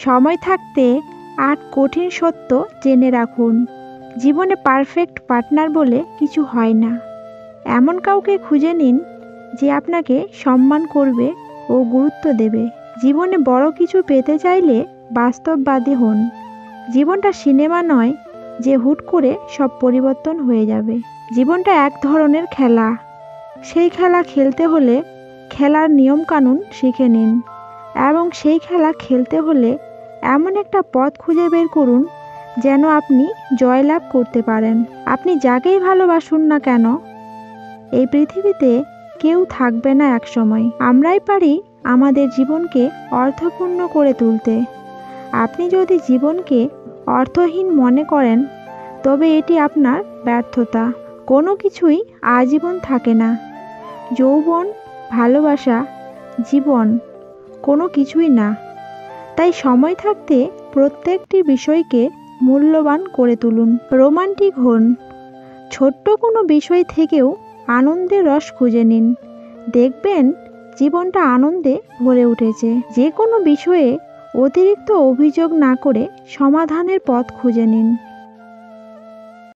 সময় থাকতে 8 কঠিন সত্য জেনে রাখুন। জীবনে পারফেক্ট পার্টনার বলে কিছু হয় না। এমন কাউকে খুঁজে নিন যে আপনাকে সম্মান করবে ও গুরুত্ব দেবে। জীবনে বড় কিছু পেতে চাইলে বাস্তববাদী হন। জীবনটা সিনেমা নয় যে হুট করে সব পরিবর্তন হয়ে যাবে। জীবনটা এক ধরনের খেলা। সেই খেলা খেলতে হলে খেলার নিয়মকানুন শিখে নিন এবং সেই খেলা খেলতে হলে এমন একটা পথ খুঁজে বের করুন যেন আপনি জয়লাভ করতে পারেন। আপনি যাকেই ভালোবাসুন না কেন, এই পৃথিবীতে কেউ থাকবে না একসময়। আমরাই পারি আমাদের জীবনকে অর্থপূর্ণ করে তুলতে। আপনি যদি জীবনকে অর্থহীন মনে করেন তবে এটি আপনার ব্যর্থতা। কোনো কিছুই আজীবন থাকে না। যৌবন, ভালোবাসা, জীবন কোনো কিছুই না। তাই সময় থাকতে প্রত্যেকটি বিষয়কে মূল্যবান করে তুলুন। রোমান্টিক হন। ছোট্ট কোনো বিষয় থেকেও আনন্দের রস খুঁজে নিন। দেখবেন জীবনটা আনন্দে ভরে উঠেছে। যে কোনো বিষয়ে অতিরিক্ত অভিযোগ না করে সমাধানের পথ খুঁজে নিন।